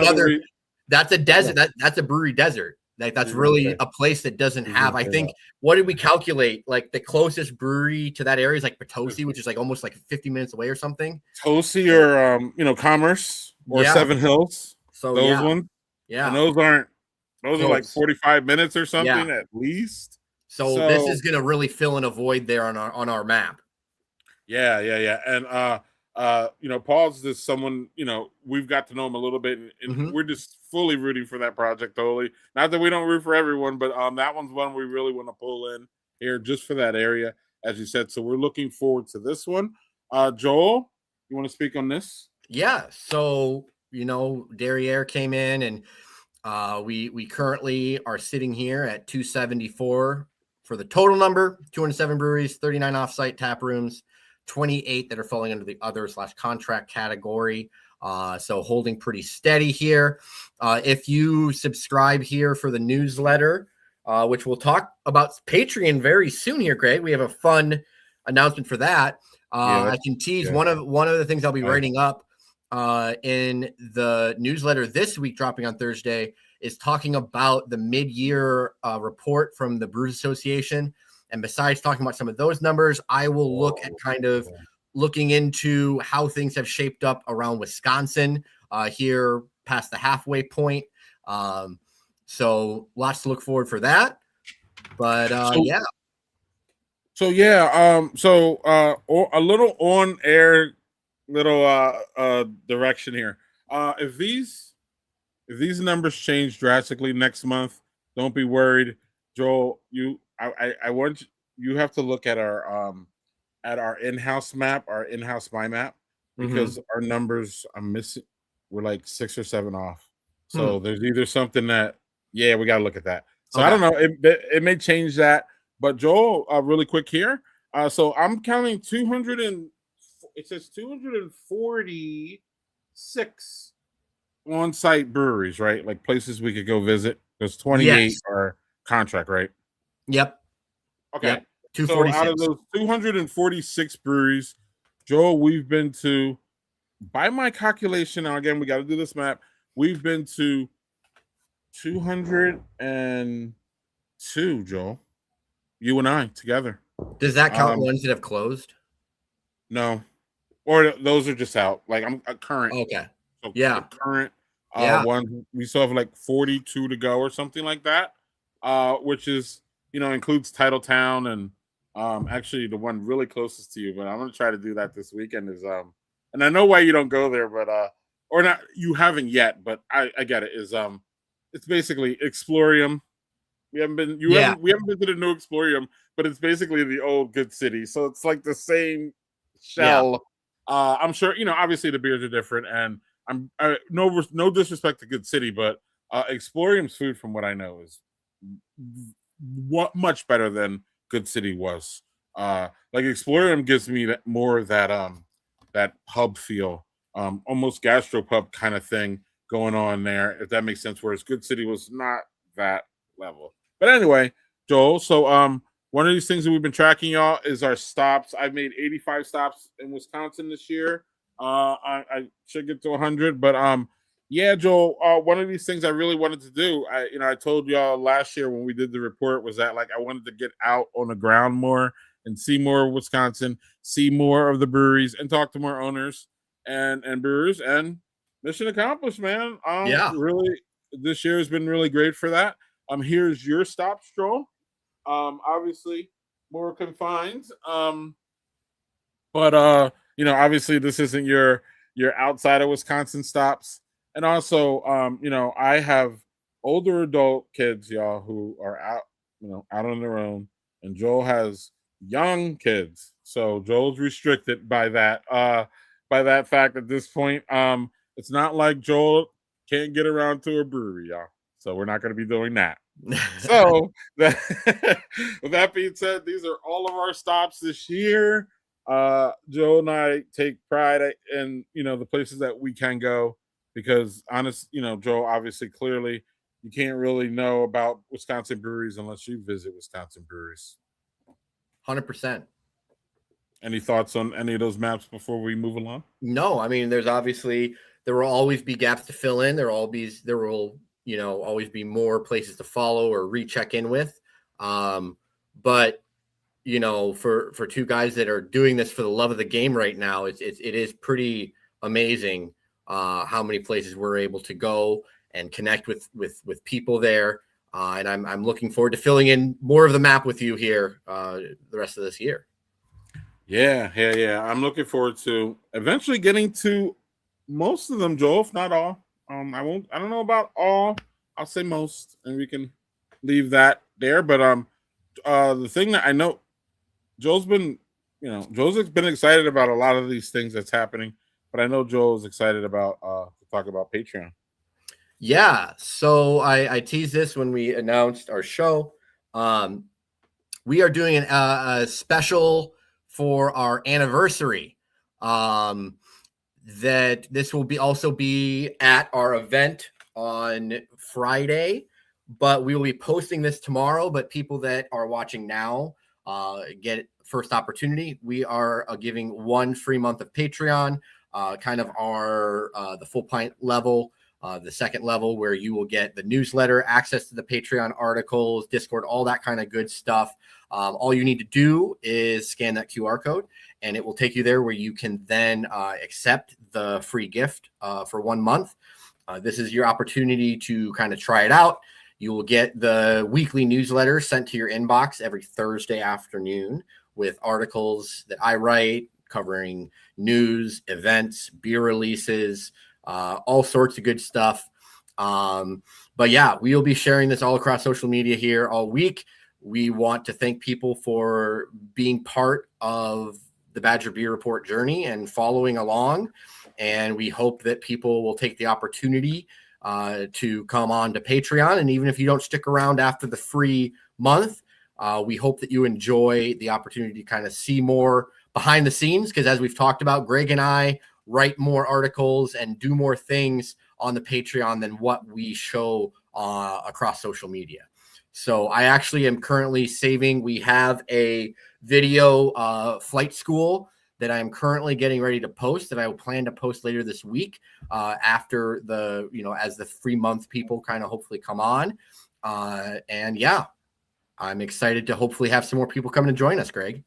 that's a desert. That's a brewery desert. Like that's really a place that doesn't have. I think what did we calculate? Like the closest brewery to that area is like Potosi, which is like almost like 50 minutes away or something. Potosi or Commerce or Seven Hills. So those ones. Yeah. And those are like 45 minutes or something at least. So this is going to really fill in a void there on our map. Yeah. And Paul's just someone, we've got to know him a little bit, and we're just fully rooting for that project totally. Not that we don't root for everyone, but that one's one we really want to pull in here just for that area, as you said. So we're looking forward to this one. Joel, you want to speak on this? Yeah. So, Derriere came in, and we currently are sitting here at 274 for the total number, 207 breweries, 39 offsite tap rooms, 28 that are falling under the other/contract category. So holding pretty steady here. If you subscribe here for the newsletter, which we'll talk about Patreon very soon here, Greg, we have a fun announcement for that. I can tease one of the things I'll be writing up in the newsletter this week, dropping on Thursday, is talking about the mid-year report from the Brewers Association. And besides talking about some of those numbers, I will look at kind of looking into how things have shaped up around Wisconsin here past the halfway point. So lots to look forward for that. But So a little on air, direction here. If these numbers change drastically next month, don't be worried, Joel. I want you have to look at our in-house map, our in-house my map, because our numbers I'm missing. We're like 6 or 7 off. So there's either something that we got to look at that. So I don't know. It may change that. But Joel, really quick here. So I'm counting 200 and it says 246 on-site breweries, right? Like places we could go visit. There's 28 are contract, right? Yep. Okay. Yep. 246. So out of those 246 breweries, Joel, we've been to, by my calculation, now again, we got to do this map. We've been to 202, Joel. You and I together. Does that count ones that have closed? No. Or those are just out. Like I'm a current. Okay. So current one. We still have like 42 to go or something like that. Which is, includes Titletown and actually the one really closest to you, but I'm gonna try to do that this weekend is and I know why you don't go there, but or not you haven't yet, but I get it, is it's basically Explorium. We haven't been we haven't been to the new Explorium, but it's basically the old Good City. So it's like the same shell. I'm sure, obviously the beers are different, and no disrespect to Good City, but Explorium's food, from what I know, is much better than Good City was. Like Explorium gives me more that pub feel, almost gastropub kind of thing going on there, if that makes sense. Whereas Good City was not that level. But anyway, Joel, so one of these things that we've been tracking, y'all, is our stops. I've made 85 stops in Wisconsin this year. I should get to 100, but Joel, one of these things I really wanted to do, I told y'all last year when we did the report, was that like I wanted to get out on the ground more and see more of Wisconsin, see more of the breweries, and talk to more owners and brewers. And mission accomplished, man. Really, this year has been really great for that. Here's your stop, Joel. Obviously more confined. But obviously this isn't your your outside of Wisconsin stops. And also, I have older adult kids, y'all, who are out, out on their own, and Joel has young kids. So Joel's restricted by that fact at this point. It's not like Joel can't get around to a brewery, y'all. So we're not going to be doing that. So that, with that being said, these are all of our stops this year. Joe and I take pride in the places that we can go because Joe, obviously clearly you can't really know about Wisconsin breweries unless you visit Wisconsin breweries. 100%. Any thoughts on any of those maps before we move along? No, I mean, there will always be gaps to fill in. There will always be more places to follow or recheck in with. But for two guys that are doing this for the love of the game right now, it is pretty amazing how many places we're able to go and connect with people there. And I'm looking forward to filling in more of the map with you here the rest of this year. Yeah. I'm looking forward to eventually getting to most of them, Joel, if not all. I don't know about all. I'll say most, and we can leave that there. But the thing that I know, Joel's been excited about a lot of these things that's happening. But I know Joel's excited about to talk about Patreon. Yeah. So I teased this when we announced our show. We are doing a special for our anniversary. That this will also be at our event on Friday, but we will be posting this tomorrow. But people that are watching now get first opportunity. We are giving 1 free month of Patreon, kind of our the full pint level. The second level where you will get the newsletter, access to the Patreon articles, Discord, all that kind of good stuff. All you need to do is scan that QR code and it will take you there where you can then accept the free gift for 1 month. This is your opportunity to kind of try it out. You will get the weekly newsletter sent to your inbox every Thursday afternoon with articles that I write covering news, events, beer releases, all sorts of good stuff. But yeah, we will be sharing this all across social media here all week. We want to thank people for being part of the Badger Beer Report journey and following along. And we hope that people will take the opportunity to come on to Patreon. And even if you don't stick around after the free month, we hope that you enjoy the opportunity to kind of see more behind the scenes. Because as we've talked about, Greg and I write more articles and do more things on the Patreon than what we show across social media. So I actually am currently saving. We have a video flight school that I'm currently getting ready to post that I will plan to post later this week after as the free month people kind of hopefully come on. And yeah, I'm excited to hopefully have some more people come to join us, Greg.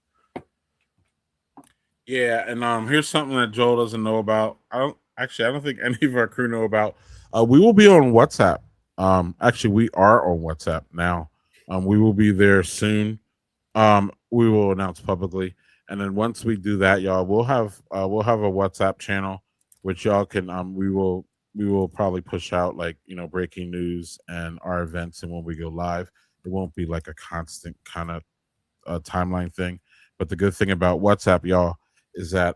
Yeah, and here's something that Joel doesn't know about. I don't think any of our crew know about. We will be on WhatsApp. Actually, we are on WhatsApp now. We will be there soon. We will announce publicly, and then once we do that, y'all, we'll have a WhatsApp channel, which y'all can. We will probably push out breaking news and our events, and when we go live, it won't be like a constant kind of timeline thing. But the good thing about WhatsApp, y'all, is that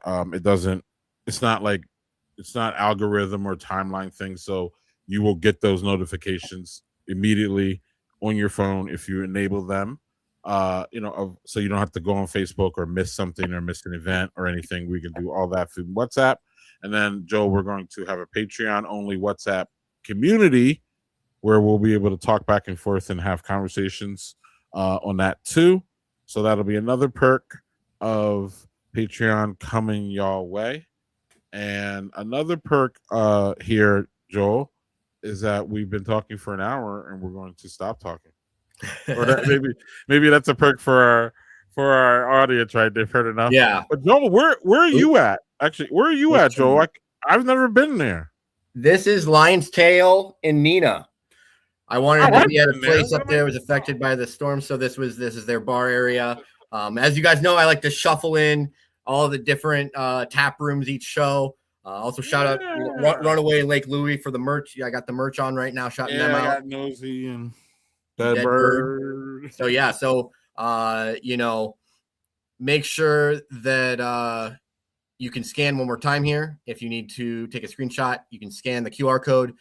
it's not algorithm or timeline thing. So you will get those notifications immediately on your phone if you enable them. So you don't have to go on Facebook or miss something or miss an event or anything. We can do all that through WhatsApp. And then, Joe, we're going to have a Patreon only WhatsApp community where we'll be able to talk back and forth and have conversations on that too. So that'll be another perk of Patreon coming y'all way. And another perk here, Joel, is that we've been talking for an hour and we're going to stop talking. Or that maybe that's a perk for our audience, right? They've heard enough. Yeah. But Joel, where are you at? Actually, where are you at, Joel? I've never been there. This is Lion's Tail in Neenah. I wanted to be at a place up there that was affected by the storm, so this is their bar area. As you guys know, I like to shuffle in all the different tap rooms each show. Also, shout out Runaway Lake Louie for the merch. I got the merch on right now, shouting them out. I got Nosy and Dead Bird. Bird. So yeah, you know, make sure that you can scan one more time here. If you need to take a screenshot, you can scan the QR code.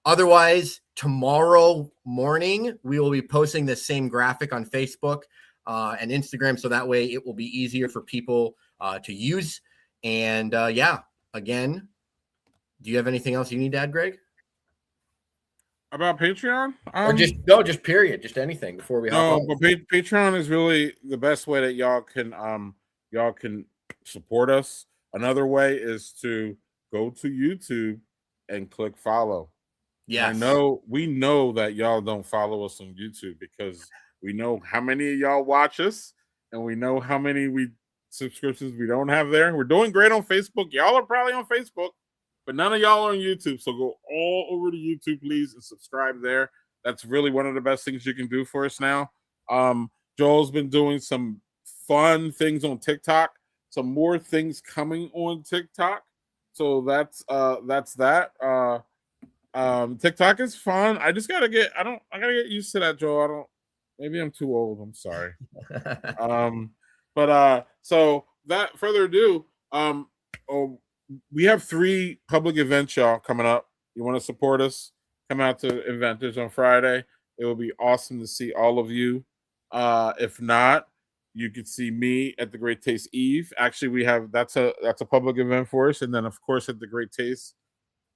Otherwise, tomorrow morning, we will be posting the same graphic on Facebook and Instagram. So that way it will be easier for people to use. And again, do you have anything else you need to add, Greg? About Patreon? Or just period, just anything before we hop on. But Patreon is really the best way that y'all can support us. Another way is to go to YouTube and click follow. Yes. We know that y'all don't follow us on YouTube because we know how many of y'all watch us and we know how many subscriptions we don't have there. We're doing great on Facebook. Y'all are probably on Facebook, but none of y'all are on YouTube. So go all over to YouTube, please, and subscribe there. That's really one of the best things you can do for us now. Joel's been doing some fun things on TikTok. Some more things coming on TikTok. So that's that. TikTok is fun. I gotta get used to that, Joel. Maybe I'm too old. I'm sorry. So that further ado, we have 3 public events, y'all, coming up. You want to support us? Come out to Inventors on Friday. It will be awesome to see all of you. If not, you could see me at the Great Taste Eve. Actually, that's a public event for us, and then of course at the Great Taste,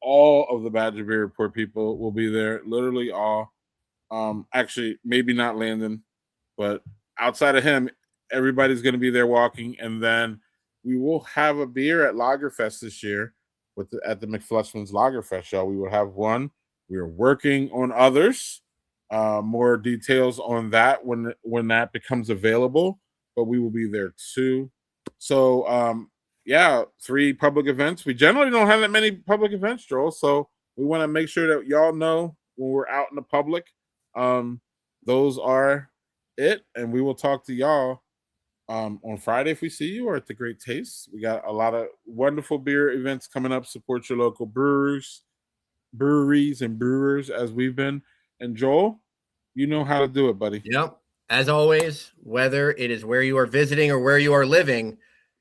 all of the Badger Beer Report people will be there. Literally all. Actually, maybe not Landon, but outside of him, everybody's going to be there walking, and then we will have a beer at Lagerfest this year at the McFlushman's Lagerfest, y'all. We will have one. We are working on others. More details on that when that becomes available, but we will be there too. So 3 public events. We generally don't have that many public events, Joel, so we want to make sure that y'all know when we're out in the public. Those are it, and we will talk to y'all on Friday if we see you, or at the Great Taste. We got a lot of wonderful beer events coming up. Support your local breweries and brewers as we've been. And Joel, you know how to do it, buddy. Yep. As always, whether it is where you are visiting or where you are living,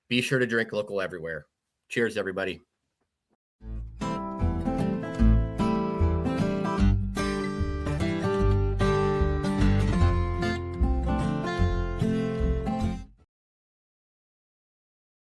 be sure to drink local everywhere. Cheers, everybody.